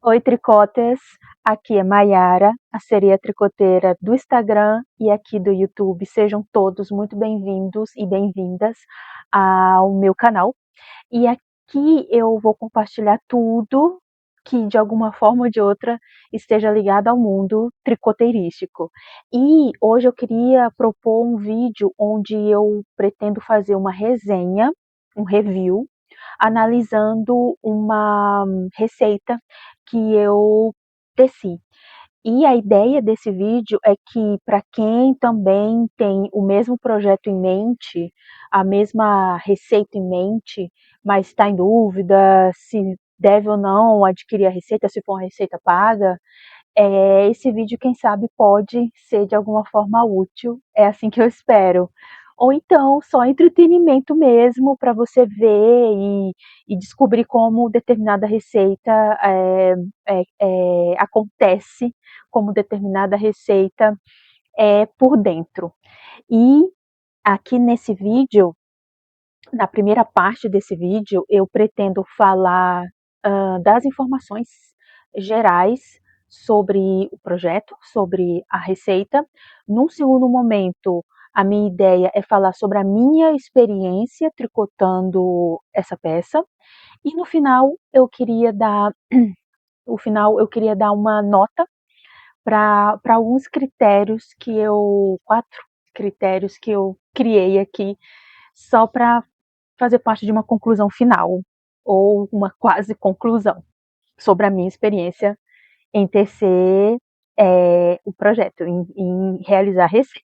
Oi, tricotas! Aqui é Maiara, a sereia tricoteira do Instagram e aqui do YouTube. Sejam todos muito bem-vindos e bem-vindas ao meu canal. E aqui eu vou compartilhar tudo que de alguma forma ou de outra esteja ligado ao mundo tricoteirístico. E hoje eu queria propor um vídeo onde eu pretendo fazer uma resenha, um review, analisando uma receita que eu teci. E a ideia desse vídeo é que, para quem também tem o mesmo projeto em mente, a mesma receita em mente, mas está em dúvida se deve ou não adquirir a receita, se for uma receita paga, esse vídeo, quem sabe, pode ser de alguma forma útil. É assim que eu espero. Ou então, só entretenimento mesmo, para você ver e descobrir como determinada receita acontece, como determinada receita é por dentro. E aqui nesse vídeo, na primeira parte desse vídeo, eu pretendo falar das informações gerais sobre o projeto, sobre a receita. Num segundo momento, a minha ideia é falar sobre a minha experiência tricotando essa peça. E no final eu queria dar uma nota para alguns critérios quatro critérios que eu criei aqui só para fazer parte de uma conclusão final, ou uma quase conclusão, sobre a minha experiência em tecer o projeto, em realizar a receita.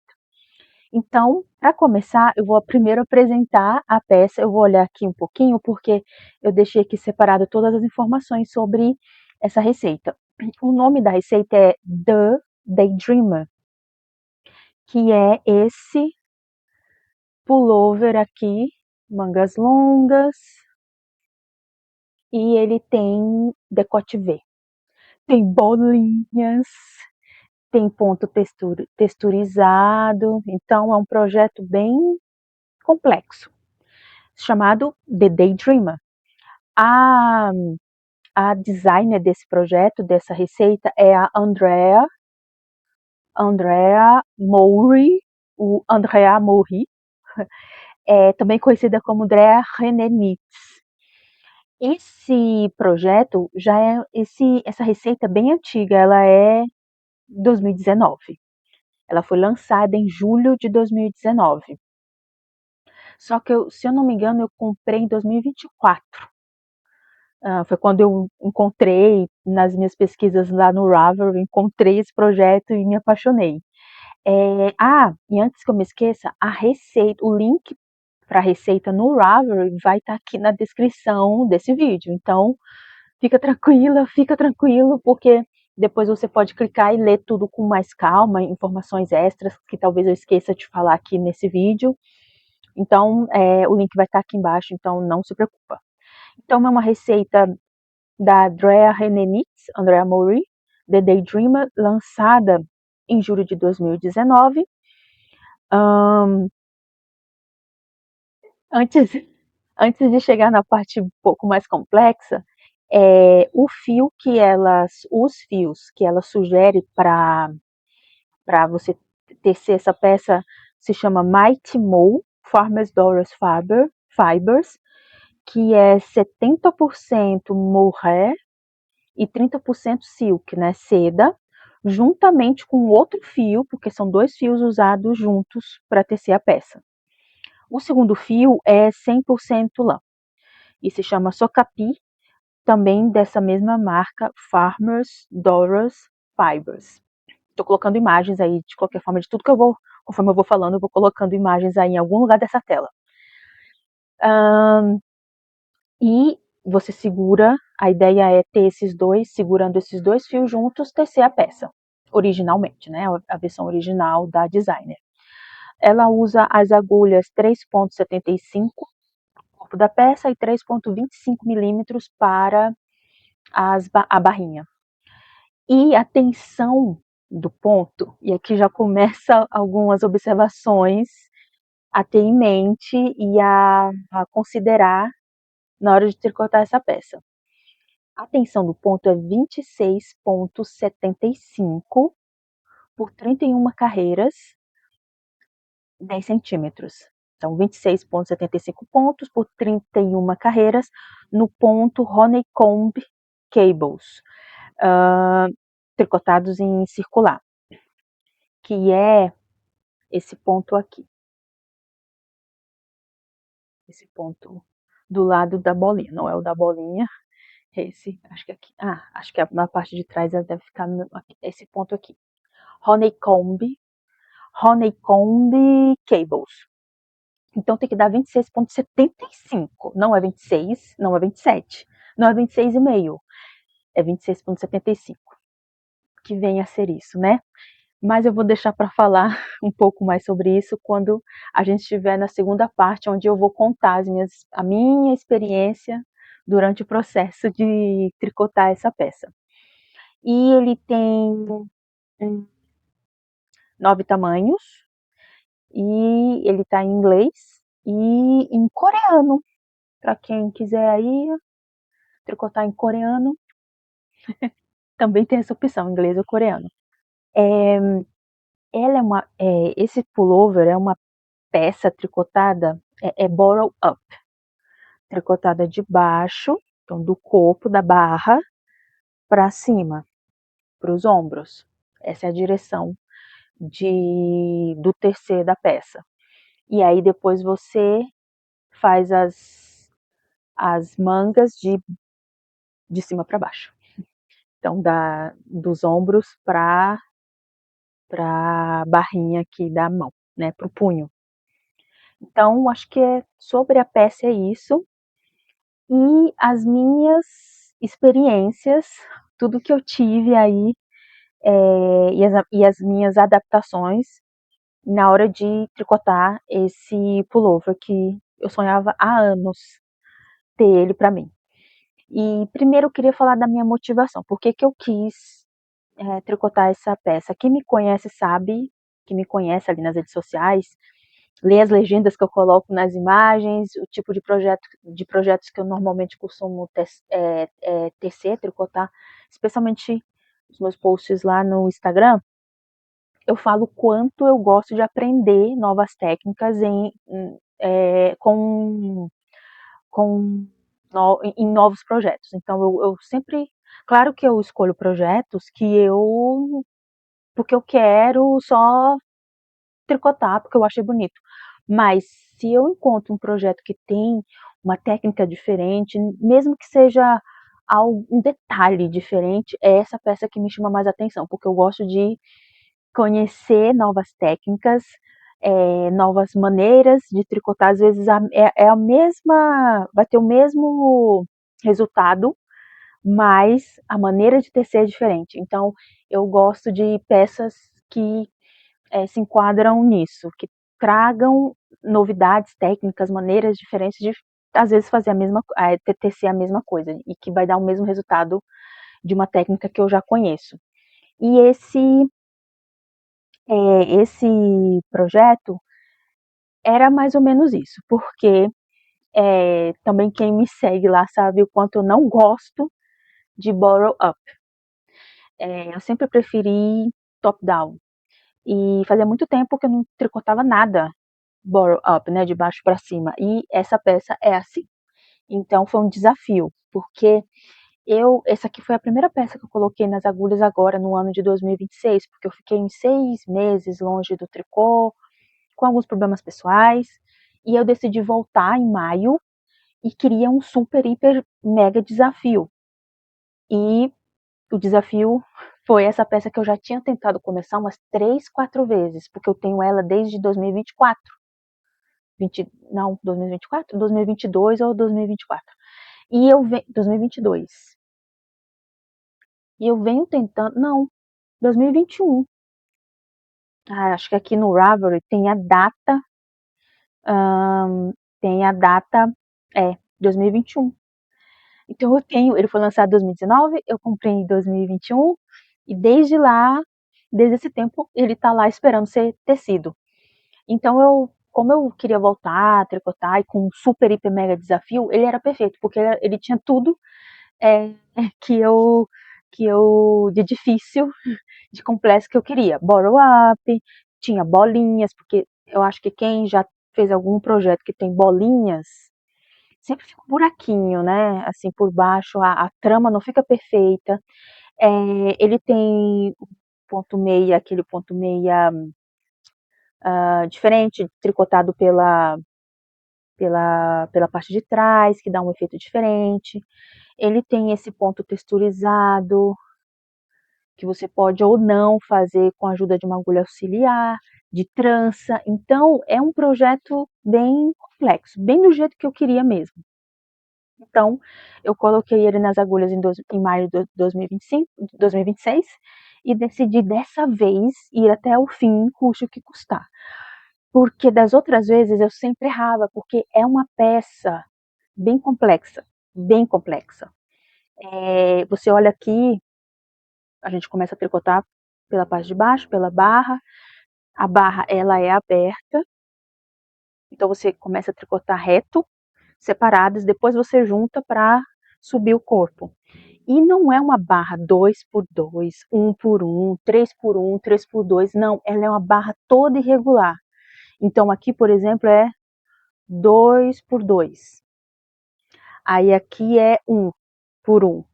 Então, para começar, eu vou primeiro apresentar a peça, eu vou olhar aqui um pouquinho, porque eu deixei aqui separado todas as informações sobre essa receita. O nome da receita é The Daydreamer, que é esse pullover aqui, mangas longas, e ele tem decote V. Tem bolinhas, tem ponto texturizado, então é um projeto bem complexo, chamado The Daydreamer. A, a designer desse projeto, dessa receita, é a Andrea Mowry, Andrea Mowry, também conhecida como Andrea Renenitz. Esse projeto essa receita bem antiga, ela é 2019. Ela foi lançada em julho de 2019. Só que, se eu não me engano, eu comprei em 2024. Foi quando eu encontrei, nas minhas pesquisas lá no Ravelry, encontrei esse projeto e me apaixonei. E antes que eu me esqueça, o link para a receita no Ravelry vai estar aqui na descrição desse vídeo. Então, fica tranquilo, porque depois você pode clicar e ler tudo com mais calma, informações extras que talvez eu esqueça de falar aqui nesse vídeo. Então, o link vai estar aqui embaixo, então não se preocupa. Então, é uma receita da Andrea Renenitz, Andrea Mowry, The Daydreamer, lançada em julho de 2019. Antes de chegar na parte um pouco mais complexa, os fios que ela sugere para você tecer essa peça se chama Mighty Mow Farmer's Doris Fibers, que é 70% mohair e 30% silk, né, seda, juntamente com outro fio, porque são dois fios usados juntos para tecer a peça. O segundo fio é 100% lã e se chama Socapi, também dessa mesma marca, Farmer's Doris Fibers. Estou colocando imagens aí, de qualquer forma, de tudo que conforme eu vou falando, eu vou colocando imagens aí em algum lugar dessa tela. E você a ideia é ter segurando esses dois fios juntos, tecer a peça, originalmente, né, a versão original da designer. Ela usa as agulhas 3,75 no corpo da peça e 3,25 milímetros para a barrinha. E a tensão do ponto, e aqui já começa algumas observações a ter em mente e a considerar na hora de tricotar essa peça. A tensão do ponto é 26,75 por 31 carreiras, 10 centímetros. Então, 26,75 pontos por 31 carreiras no ponto Honeycomb Cables, tricotados em circular, que é esse ponto aqui. Esse ponto do lado da bolinha, não é o da bolinha, esse, acho que aqui, acho que na parte de trás ela deve ficar esse ponto aqui. Honeycomb Cables. Então tem que dar 26,75. Não é 26, não é 27, não é 26,5. É 26,75. Que venha a ser isso, né? Mas eu vou deixar para falar um pouco mais sobre isso quando a gente estiver na segunda parte, onde eu vou contar a minha experiência durante o processo de tricotar essa peça. E ele tem 9 tamanhos, e ele está em inglês e em coreano. Para quem quiser aí tricotar em coreano, também tem essa opção, inglês ou coreano. Esse pullover é uma peça tricotada, bottle up, tricotada de baixo, então do corpo da barra para cima, para os ombros. Essa é a direção do terceiro da peça. E aí depois você faz as mangas de cima para baixo. Então, dos ombros para a barrinha aqui da mão, né, para o punho. Então, acho que sobre a peça é isso. E as minhas experiências, tudo que eu tive aí, e as minhas adaptações na hora de tricotar esse pullover que eu sonhava há anos ter ele para mim. E primeiro eu queria falar da minha motivação, por que eu quis tricotar essa peça. Quem me conhece sabe, quem me conhece ali nas redes sociais, lê as legendas que eu coloco nas imagens, o tipo de projetos que eu normalmente costumo tecer, tricotar, especialmente os meus posts lá no Instagram. Eu falo quanto eu gosto de aprender novas técnicas em novos projetos. Então eu sempre, claro que eu escolho projetos porque eu quero só tricotar, porque eu achei bonito. Mas se eu encontro um projeto que tem uma técnica diferente, mesmo que seja um detalhe diferente, é essa peça que me chama mais atenção, porque eu gosto de conhecer novas técnicas, novas maneiras de tricotar. Às vezes é a mesma, vai ter o mesmo resultado, mas a maneira de tecer é diferente. Então, eu gosto de peças que se enquadram nisso, que tragam novidades técnicas, maneiras diferentes de, às vezes, tecer a mesma coisa, e que vai dar o mesmo resultado de uma técnica que eu já conheço. E esse projeto era mais ou menos isso, porque também quem me segue lá sabe o quanto eu não gosto de bottle up. Eu sempre preferi top down. E fazia muito tempo que eu não tricotava nada bottle up, né, de baixo para cima. E essa peça é assim. Então foi um desafio, porque essa aqui foi a primeira peça que eu coloquei nas agulhas agora no ano de 2026, porque eu fiquei uns 6 meses longe do tricô, com alguns problemas pessoais, e eu decidi voltar em maio e queria um super, hiper, mega desafio. E o desafio foi essa peça que eu já tinha tentado começar umas 3, 4 vezes, porque eu tenho ela desde 2024. 2024? 2022 ou 2024. 2022. E eu venho tentando, não, 2021. Acho que aqui no Ravelry tem a data, 2021. Então ele foi lançado em 2019, eu comprei em 2021, e desde lá, desde esse tempo, ele tá lá esperando ser tecido. Então como eu queria voltar a tricotar e com um super, hiper, mega desafio, ele era perfeito, porque ele tinha tudo é, que eu, de difícil, de complexo que eu queria. Bottle up, tinha bolinhas, porque eu acho que quem já fez algum projeto que tem bolinhas, sempre fica um buraquinho, né? Assim, por baixo, a trama não fica perfeita. Ele tem o ponto meia, aquele ponto meia diferente, tricotado pela parte de trás, que dá um efeito diferente. Ele tem esse ponto texturizado, que você pode ou não fazer com a ajuda de uma agulha auxiliar, de trança. Então, é um projeto bem complexo, bem do jeito que eu queria mesmo. Então, eu coloquei ele nas agulhas em maio de 2025, 2026 e decidi dessa vez ir até o fim, custe o que custar. Porque das outras vezes eu sempre errava, porque é uma peça bem complexa, bem complexa. Você olha aqui, a gente começa a tricotar pela parte de baixo, pela barra. A barra ela é aberta, então você começa a tricotar reto, separadas, depois você junta para subir o corpo. E não é uma barra 2 por 2, 1 por 1, 3 por 1, 3 por 2, não, ela é uma barra toda irregular. Então aqui, por exemplo, é 2 por 2. Aí aqui é 1 por 1.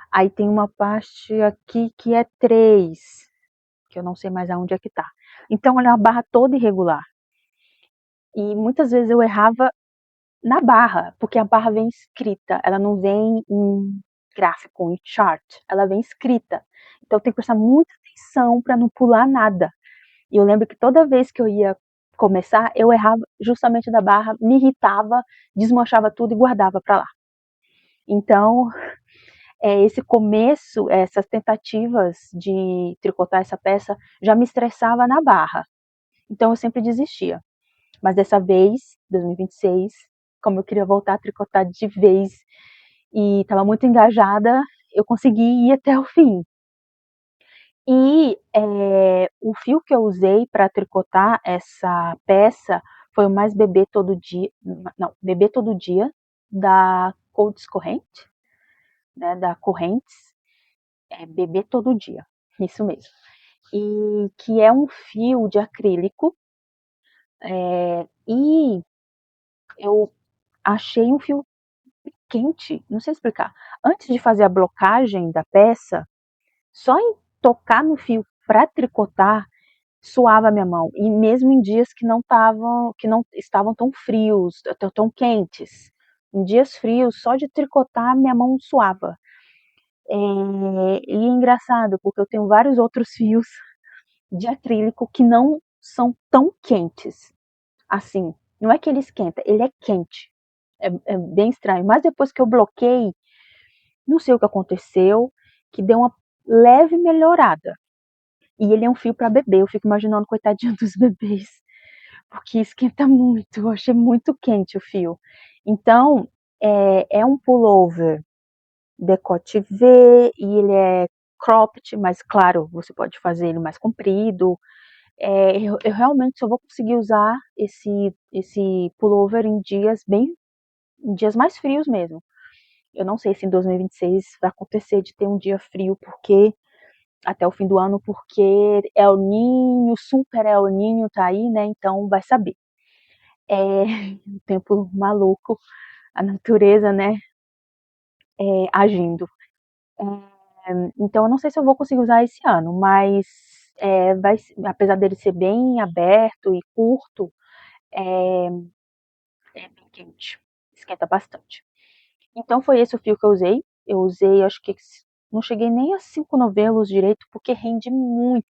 Aí tem uma parte aqui que é 3, que eu não sei mais aonde é que tá. Então ela é uma barra toda irregular. E muitas vezes eu errava na barra, porque a barra vem escrita, ela não vem em gráfico, em chart, ela vem escrita. Então tem que prestar muita atenção para não pular nada. E eu lembro que toda vez que eu ia começar, eu errava justamente da barra, me irritava, desmanchava tudo e guardava para lá. Então, esse começo, essas tentativas de tricotar essa peça já me estressava na barra. Então eu sempre desistia. Mas dessa vez, 2026, como eu queria voltar a tricotar de vez e estava muito engajada, eu consegui ir até o fim. E o fio que eu usei para tricotar essa peça foi o Mais Bebê Todo Dia, não, Bebê Todo Dia, da Codes Corrente, né, da Correntes, Bebê Todo Dia, isso mesmo. E que é um fio de acrílico, e eu achei um fio quente, não sei explicar. Antes de fazer a blocagem da peça, só em tocar no fio para tricotar, suava a minha mão. E mesmo em dias que não estavam tão frios, tão quentes. Em dias frios, só de tricotar, minha mão suava. E é engraçado, porque eu tenho vários outros fios de acrílico que não são tão quentes assim. Não é que ele esquenta, ele é quente. É bem estranho. Mas depois que eu bloqueei, não sei o que aconteceu, que deu uma leve melhorada. E ele é um fio para bebê, eu fico imaginando, coitadinho dos bebês, porque esquenta muito, eu achei muito quente o fio. Então, é um pullover decote V, e ele é cropped, mas claro, você pode fazer ele mais comprido. Eu realmente só vou conseguir usar esse pullover em em dias mais frios mesmo. Eu não sei se em 2026 vai acontecer de ter um dia frio, porque até o fim do ano, porque El Ninho, Super El Ninho tá aí, né? Então vai saber. Um tempo maluco, a natureza, né? Agindo. Então eu não sei se eu vou conseguir usar esse ano, mas apesar dele ser bem aberto e curto, é, é bem quente, esquenta bastante. Então foi esse o fio que eu usei. Eu usei, acho que não cheguei nem a 5 novelos direito, porque rende muito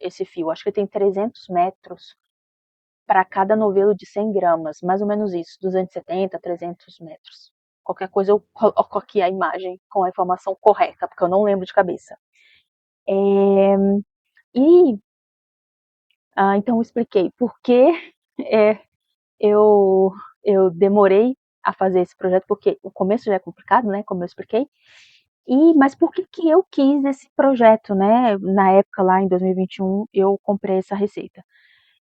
esse fio. Acho que tem 300 metros para cada novelo de 100 gramas, mais ou menos isso, 270, 300 metros. Qualquer coisa eu coloco aqui a imagem com a informação correta, porque eu não lembro de cabeça. E então eu expliquei por que é, eu, eu demorei a fazer esse projeto, porque o começo já é complicado, né? Como eu expliquei. Mas por que que eu quis esse projeto, né? Na época, lá em 2021, eu comprei essa receita.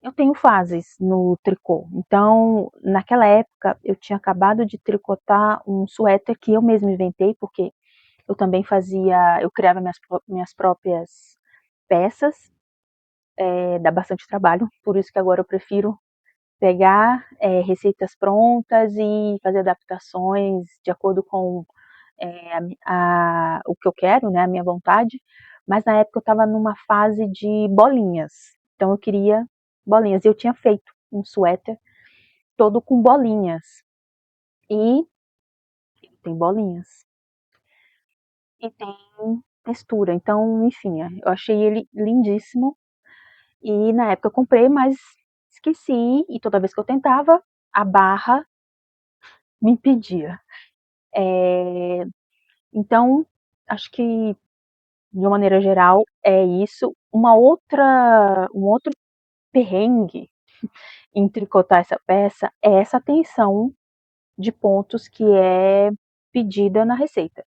Eu tenho fases no tricô. Então, naquela época, eu tinha acabado de tricotar um suéter que eu mesma inventei, porque Eu também eu criava minhas próprias peças, dá bastante trabalho, por isso que agora eu prefiro pegar receitas prontas e fazer adaptações de acordo com o que eu quero, né, a minha vontade. Mas na época eu estava numa fase de bolinhas, então eu queria bolinhas. E eu tinha feito um suéter todo com bolinhas e tem bolinhas e tem textura. Então, enfim, eu achei ele lindíssimo. E na época eu comprei, mas esqueci. E toda vez que eu tentava, a barra me impedia. Então, acho que de uma maneira geral é isso. Um outro perrengue em tricotar essa peça é essa tensão de pontos que é pedida na receita.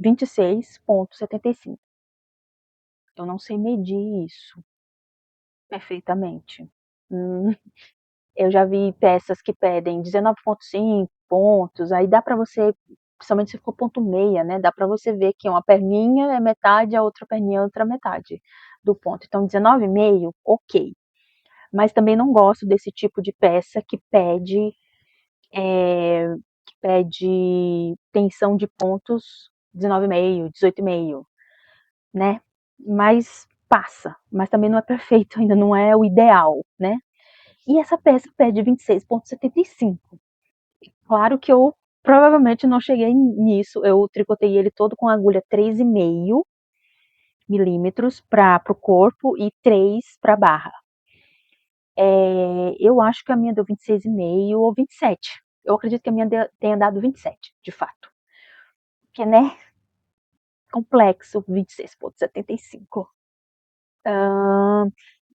26,75. Eu não sei medir isso perfeitamente. Eu já vi peças que pedem 19,5 pontos, aí dá para você, principalmente se for ponto meia, né? Dá para você ver que uma perninha é metade, a outra perninha é outra metade do ponto. Então, 19,5, ok. Mas também não gosto desse tipo de peça que pede tensão de pontos 19,5, 18,5, né? Mas passa, mas também não é perfeito, ainda não é o ideal, né? E essa peça pede 26,75. Claro que eu provavelmente não cheguei nisso, eu tricotei ele todo com agulha 3,5 milímetros para o corpo e 3 para a barra. Eu acho que a minha deu 26,5 ou 27. Eu acredito que a minha tenha dado 27, de fato. Porque, né, complexo, 26,75.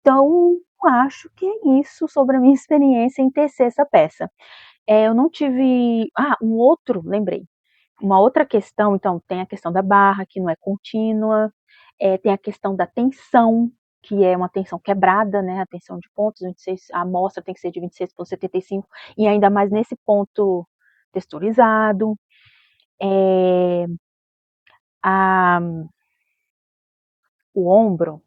Então, acho que é isso sobre a minha experiência em tecer essa peça. Eu não tive. Lembrei. Uma outra questão, então, tem a questão da barra, que não é contínua, tem a questão da tensão, que é uma tensão quebrada, né? A tensão de pontos, 26, a amostra tem que ser de 26,75, e ainda mais nesse ponto texturizado. A, o ombro,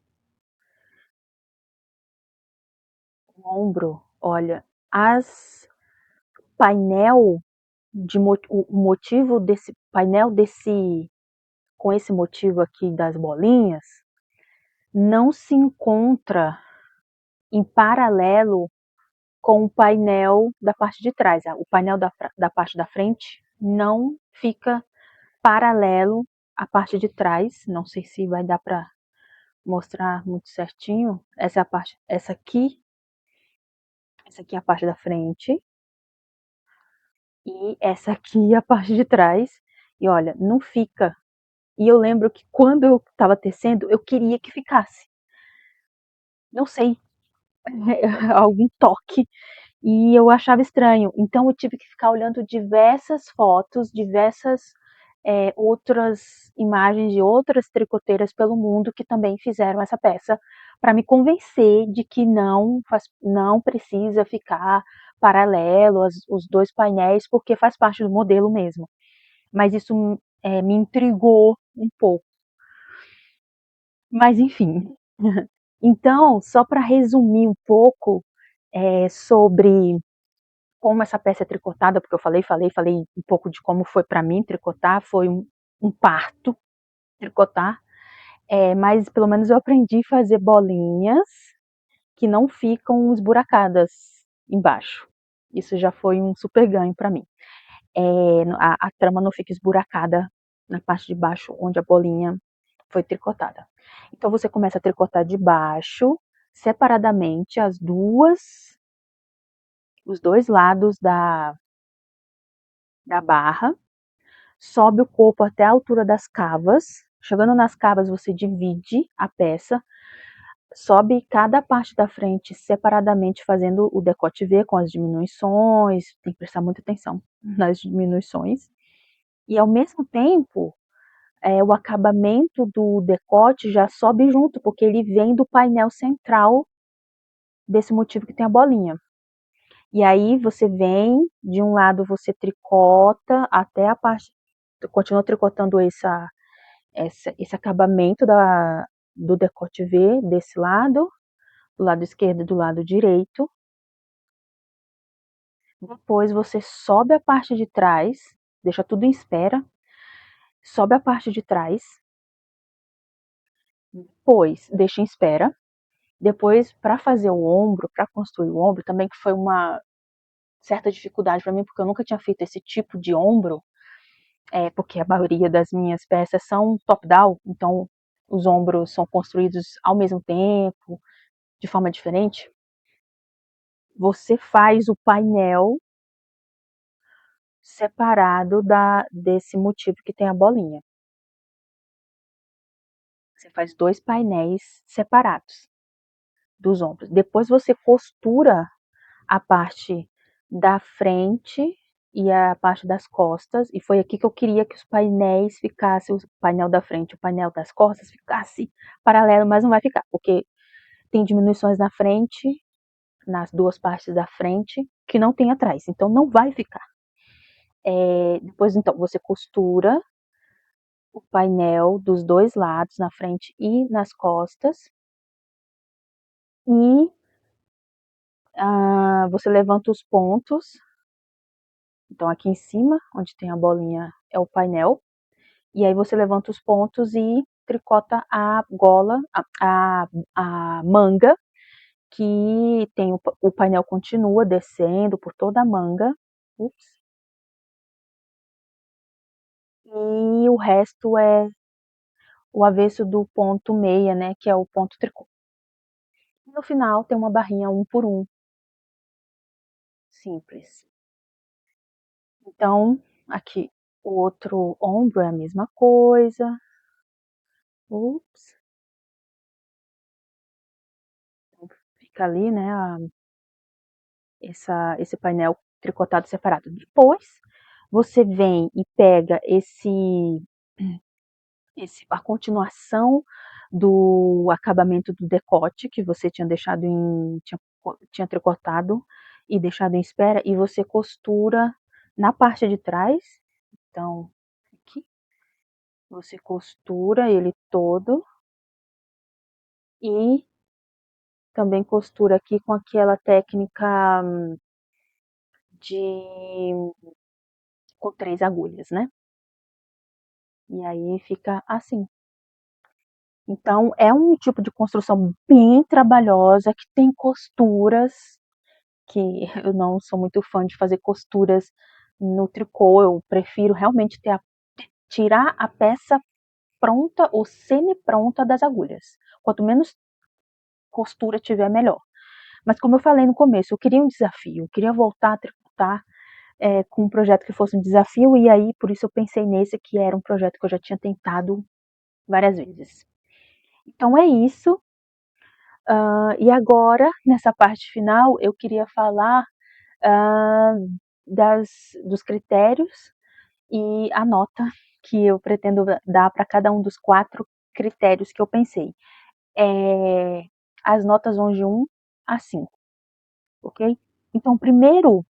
olha, as painel o motivo desse painel com esse motivo aqui das bolinhas não se encontra em paralelo com o painel da parte de trás. O painel da parte da frente não fica paralelo à parte de trás. Não sei se vai dar para mostrar muito certinho. Essa é a parte, essa aqui é a parte da frente e essa aqui é a parte de trás. E olha, não fica. E eu lembro que quando eu estava tecendo, eu queria que ficasse. Não sei, algum toque. E eu achava estranho. Então eu tive que ficar olhando diversas fotos, diversas outras imagens de outras tricoteiras pelo mundo que também fizeram essa peça para me convencer de que não precisa ficar paralelo os dois painéis, porque faz parte do modelo mesmo. Mas isso me intrigou um pouco. Mas enfim. Então, só para resumir um pouco sobre como essa peça é tricotada, porque eu falei um pouco de como foi para mim tricotar, foi um parto tricotar, mas pelo menos eu aprendi a fazer bolinhas que não ficam esburacadas embaixo. Isso já foi um super ganho para mim. A trama não fica esburacada na parte de baixo onde a bolinha foi tricotada. Então você começa a tricotar de baixo, separadamente, os dois lados da barra, sobe o corpo até a altura das cavas. Chegando nas cavas, você divide a peça, sobe cada parte da frente separadamente, fazendo o decote V com as diminuições, tem que prestar muita atenção nas diminuições. E ao mesmo tempo, o acabamento do decote já sobe junto, porque ele vem do painel central desse motivo que tem a bolinha. E aí você vem, de um lado você tricota até a parte, continua tricotando esse acabamento do decote V desse lado, do lado esquerdo e do lado direito. Depois você sobe a parte de trás, deixa tudo em espera, sobe a parte de trás, depois deixa em espera. Depois, para fazer o ombro, para construir o ombro, também que foi uma certa dificuldade para mim, porque eu nunca tinha feito esse tipo de ombro, porque a maioria das minhas peças são top-down, então os ombros são construídos ao mesmo tempo, de forma diferente. Você faz o painel separado desse motivo que tem a bolinha. Você faz 2 painéis separados dos ombros. Depois você costura a parte da frente e a parte das costas, e foi aqui que eu queria que os painéis ficassem, o painel da frente e o painel das costas ficasse paralelo, mas não vai ficar, porque tem diminuições na frente, nas duas partes da frente, que não tem atrás, então não vai ficar. Depois, então, você costura o painel dos dois lados, na frente e nas costas, e você levanta os pontos. Então, aqui em cima, onde tem a bolinha, é o painel. E aí você levanta os pontos e tricota a gola, a manga, que tem o painel continua descendo por toda a manga. Ups. E o resto é o avesso do ponto meia, né, que é o ponto tricô. No final tem uma barrinha 1 por 1, simples. Então, aqui o outro ombro é a mesma coisa. Ups. Então, fica ali, né, esse painel tricotado separado. Depois, você vem e pega a continuação do acabamento do decote que você tinha deixado tinha tricotado e deixado em espera, e você costura na parte de trás. Então, aqui, você costura ele todo e também costura aqui com aquela técnica de com 3 agulhas, né? E aí fica assim. Então, é um tipo de construção bem trabalhosa, que tem costuras, que eu não sou muito fã de fazer costuras no tricô, eu prefiro realmente tirar a peça pronta ou semi-pronta das agulhas. Quanto menos costura tiver, melhor. Mas como eu falei no começo, eu queria um desafio, eu queria voltar a tricotar com um projeto que fosse um desafio, e aí por isso eu pensei nesse, que era um projeto que eu já tinha tentado várias vezes. Então é isso. E agora, nessa parte final, eu queria falar dos critérios e a nota que eu pretendo dar para cada um dos 4 critérios que eu pensei. As notas vão de 1 a 5, ok? Então, o primeiro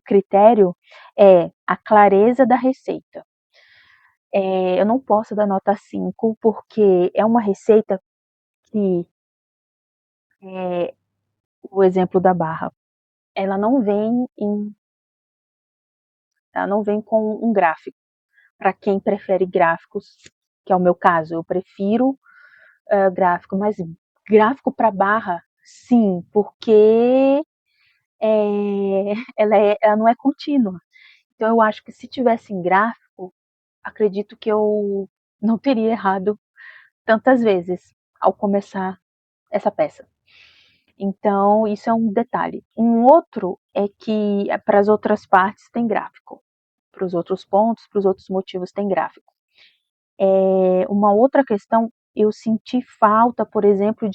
critério é a clareza da receita. Eu não posso dar nota 5 porque é uma receita que, o exemplo da barra, ela não vem ela não vem com um gráfico. Para quem prefere gráficos, que é o meu caso, eu prefiro gráfico, mas gráfico para barra, sim, porque ela não é contínua. Então eu acho que se tivesse em gráfico, acredito que eu não teria errado tantas vezes ao começar essa peça. Então, isso é um detalhe. Um outro é que para as outras partes tem gráfico. Para os outros pontos, para os outros motivos tem gráfico. Uma outra questão, eu senti falta, por exemplo,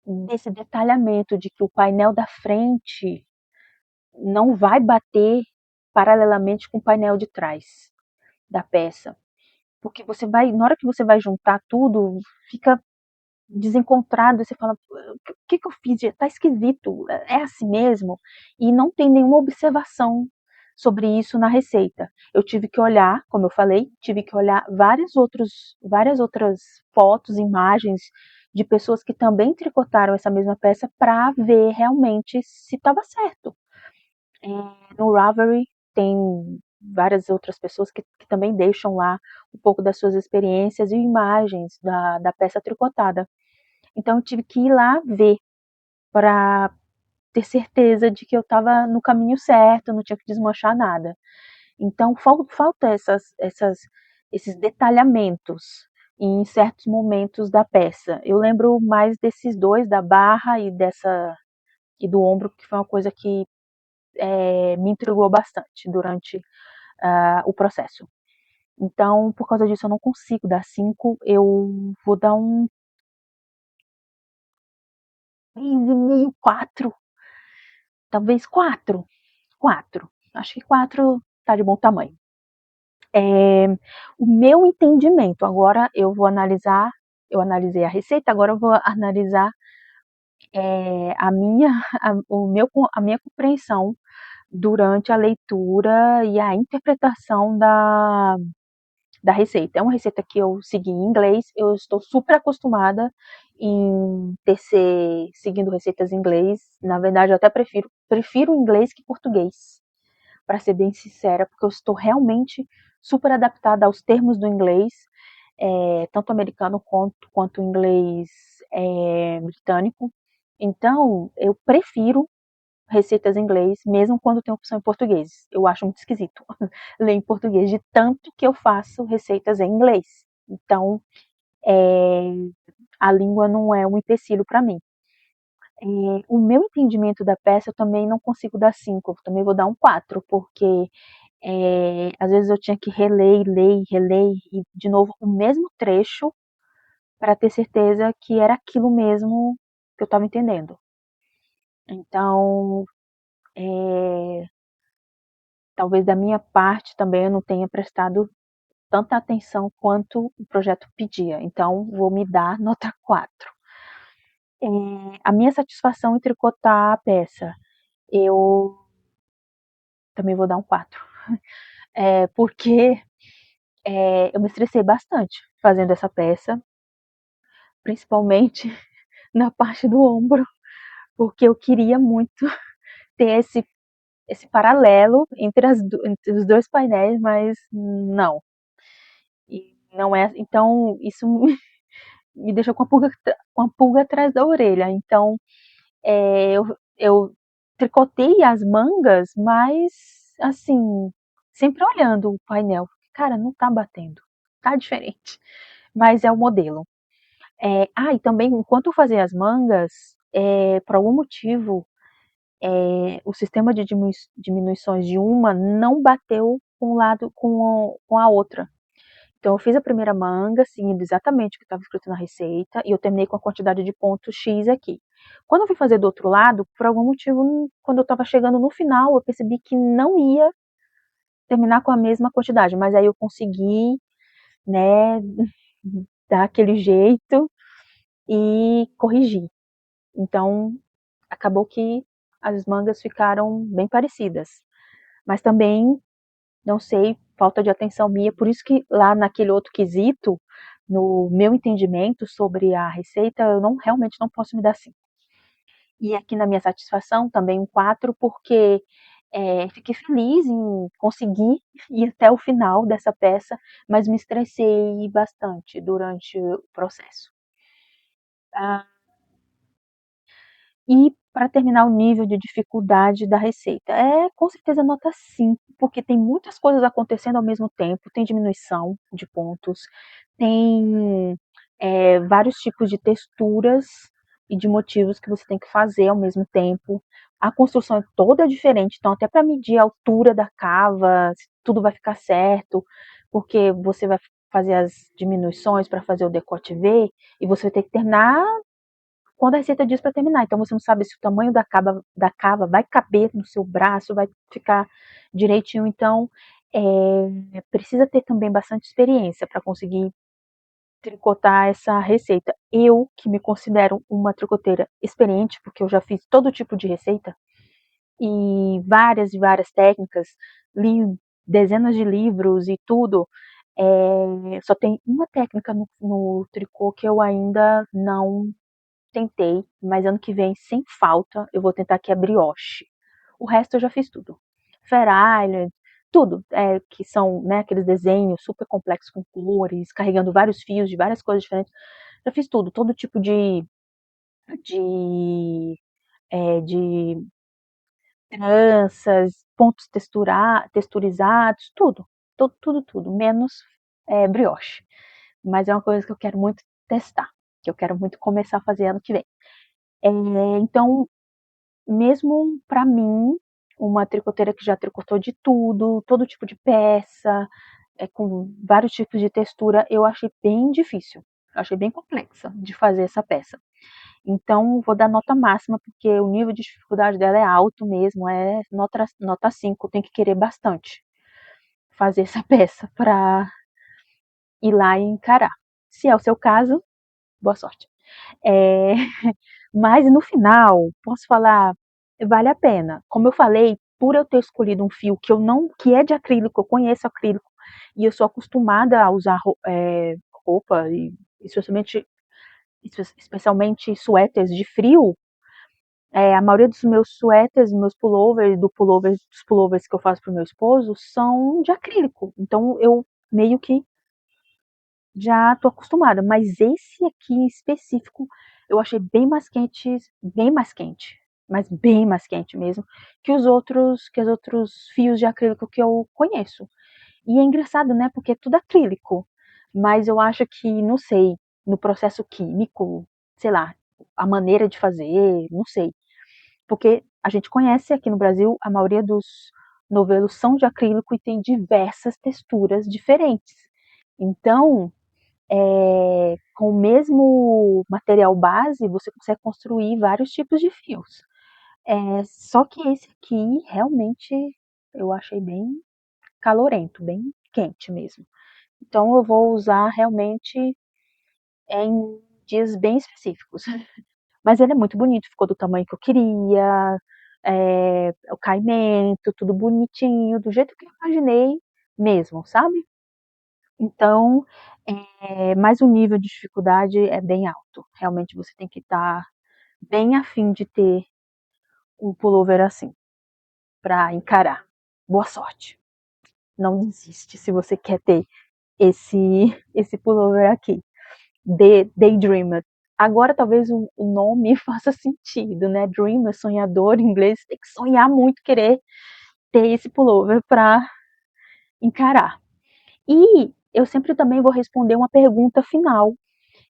desse detalhamento de que o painel da frente não vai bater paralelamente com o painel de trás da peça. Porque na hora que você vai juntar tudo, fica desencontrado, você fala, o que eu fiz? Tá esquisito, é assim mesmo? E não tem nenhuma observação sobre isso na receita. Eu tive que olhar, como eu falei, tive que olhar várias outras fotos, imagens de pessoas que também tricotaram essa mesma peça para ver realmente se estava certo. No Ravelry tem várias outras pessoas que também deixam lá um pouco das suas experiências e imagens da peça tricotada. Então eu tive que ir lá ver para ter certeza de que eu estava no caminho certo, não tinha que desmanchar nada. Então falta esses detalhamentos em certos momentos da peça. Eu lembro mais desses dois, da barra e do ombro, que foi uma coisa que me intrigou bastante durante o processo. Então, por causa disso, eu não consigo dar 5, eu vou dar um 3,5, 4, talvez 4. 4. Acho que 4 tá de bom tamanho. O meu entendimento, agora eu vou analisar, eu analisei a receita, agora eu vou analisar a minha compreensão durante a leitura e a interpretação da receita. É uma receita que eu segui em inglês, eu estou super acostumada em tecer seguindo receitas em inglês. Na verdade, eu até prefiro inglês que português, para ser bem sincera, porque eu estou realmente super adaptada aos termos do inglês, tanto americano quanto inglês britânico. Então, eu prefiro receitas em inglês, mesmo quando tem opção em português. Eu acho muito esquisito ler em português, de tanto que eu faço receitas em inglês. Então, a língua não é um empecilho para mim. O meu entendimento da peça eu também não consigo dar 5, eu também vou dar um 4, porque às vezes eu tinha que reler e de novo o mesmo trecho para ter certeza que era aquilo mesmo que eu estava entendendo. Então, talvez da minha parte também eu não tenha prestado tanta atenção quanto o projeto pedia. Então, vou me dar nota 4. A minha satisfação em tricotar a peça, eu também vou dar um 4. Porque eu me estressei bastante fazendo essa peça, principalmente na parte do ombro, porque eu queria muito ter esse paralelo entre os dois painéis, mas não. E não é, então isso me deixou com a pulga atrás da orelha. Então, eu tricotei as mangas, mas assim, sempre olhando o painel. Cara, não tá batendo, tá diferente. Mas é o modelo. E também, enquanto eu fazia as mangas, por algum motivo, o sistema de diminuições de uma não bateu com o lado com a outra. Então, eu fiz a primeira manga, seguindo exatamente o que estava escrito na receita, e eu terminei com a quantidade de pontos X aqui. Quando eu fui fazer do outro lado, por algum motivo, quando eu estava chegando no final, eu percebi que não ia terminar com a mesma quantidade, mas aí eu consegui, né, dar aquele jeito e corrigir. Então, acabou que as mangas ficaram bem parecidas. Mas também, não sei, falta de atenção minha, por isso que lá naquele outro quesito, no meu entendimento sobre a receita, eu realmente não posso me dar 5. E aqui na minha satisfação, também um 4, porque fiquei feliz em conseguir ir até o final dessa peça, mas me estressei bastante durante o processo. Ah, E para terminar, o nível de dificuldade da receita. Com certeza nota 5, porque tem muitas coisas acontecendo ao mesmo tempo, tem diminuição de pontos, tem vários tipos de texturas e de motivos que você tem que fazer ao mesmo tempo. A construção é toda diferente, então até para medir a altura da cava, se tudo vai ficar certo, porque você vai fazer as diminuições para fazer o decote V, e você vai ter que terminar quando a receita diz para terminar. Então você não sabe se o tamanho da cava vai caber no seu braço, vai ficar direitinho. Então precisa ter também bastante experiência para conseguir tricotar essa receita. Eu, que me considero uma tricoteira experiente, porque eu já fiz todo tipo de receita, e várias técnicas, li dezenas de livros e tudo, só tem uma técnica no tricô que eu ainda não tentei, mas ano que vem, sem falta, eu vou tentar, que é brioche. O resto eu já fiz tudo. Fair Island, tudo, que são, né, aqueles desenhos super complexos com cores, carregando vários fios de várias cores diferentes. Já fiz tudo, todo tipo de, de tranças, pontos texturizados, tudo, menos brioche. Mas é uma coisa que eu quero muito testar, que eu quero muito começar a fazer ano que vem. Então, mesmo para mim, uma tricoteira que já tricotou de tudo, todo tipo de peça, com vários tipos de textura, eu achei bem difícil. Eu achei bem complexa de fazer essa peça. Então, vou dar nota máxima, porque o nível de dificuldade dela é alto mesmo, é nota 5, tem que querer bastante fazer essa peça para ir lá e encarar. Se é o seu caso, boa sorte. É, mas no final, posso falar, vale a pena. Como eu falei, por eu ter escolhido um fio que eu não, que é de acrílico, eu conheço acrílico e eu sou acostumada a usar roupa e especialmente suéteres de frio. A maioria dos meus suéteres, meus pullovers, dos pullovers que eu faço para o meu esposo são de acrílico. Então eu meio que já tô acostumada, mas esse aqui em específico eu achei bem mais quente, mas bem mais quente mesmo que os outros fios de acrílico que eu conheço. E é engraçado, né? Porque é tudo acrílico, mas eu acho que, não sei, no processo químico, sei lá, a maneira de fazer, não sei. Porque a gente conhece aqui no Brasil, a maioria dos novelos são de acrílico e tem diversas texturas diferentes. Então, com o mesmo material base, você consegue construir vários tipos de fios. Só que esse aqui, realmente, eu achei bem calorento, bem quente mesmo. Então, eu vou usar realmente em dias bem específicos. Mas ele é muito bonito, ficou do tamanho que eu queria, o caimento, tudo bonitinho, do jeito que eu imaginei mesmo, sabe? Então, mas o nível de dificuldade é bem alto. Realmente você tem que estar bem afim de ter um pullover assim, para encarar. Boa sorte. Não desiste se você quer ter esse, esse pullover aqui. Daydreamer. Agora talvez o nome faça sentido, né? Dreamer, sonhador, em inglês, tem que sonhar muito, querer ter esse pullover para encarar. E eu sempre também vou responder uma pergunta final,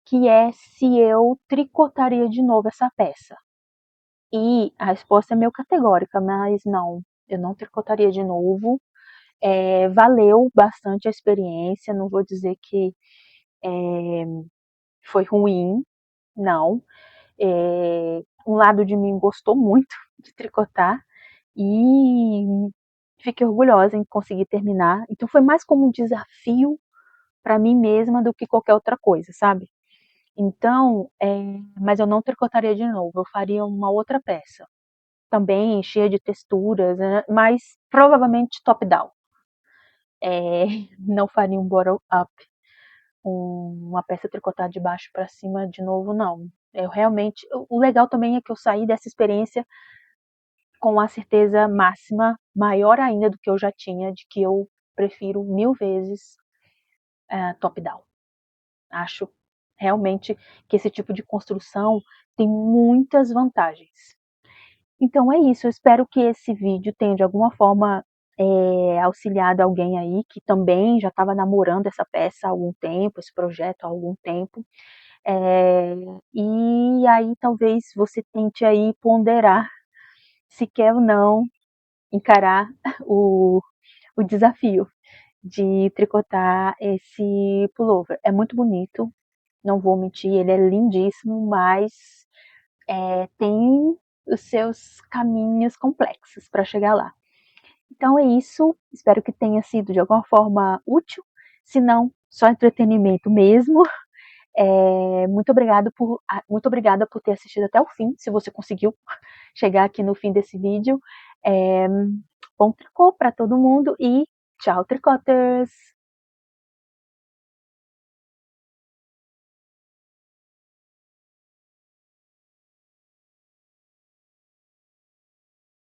que é se eu tricotaria de novo essa peça. E a resposta é meio categórica, mas não, eu não tricotaria de novo. Valeu bastante a experiência, não vou dizer que foi ruim, não. Um lado de mim gostou muito de tricotar e fiquei orgulhosa em conseguir terminar. Então foi mais como um desafio para mim mesma do que qualquer outra coisa, sabe? Então, mas eu não tricotaria de novo, eu faria uma outra peça, também cheia de texturas, né? Mas provavelmente top-down. Não faria um bottom-up, uma peça tricotada de baixo para cima de novo, não. Eu realmente, o legal também é que eu saí dessa experiência com a certeza máxima, maior ainda do que eu já tinha, de que eu prefiro 1000 vezes top-down. Acho realmente que esse tipo de construção tem muitas vantagens. Então é isso, eu espero que esse vídeo tenha de alguma forma auxiliado alguém aí que também já estava namorando essa peça há algum tempo, esse projeto há algum tempo. E aí talvez você tente aí ponderar se quer ou não encarar o, o desafio de tricotar esse pullover. É muito bonito, não vou mentir, ele é lindíssimo, mas tem os seus caminhos complexos para chegar lá. Então é isso, espero que tenha sido de alguma forma útil, se não, só entretenimento mesmo. Muito obrigada por ter assistido até o fim, se você conseguiu chegar aqui no fim desse vídeo. Bom tricô para todo mundo e tchau, tricoters!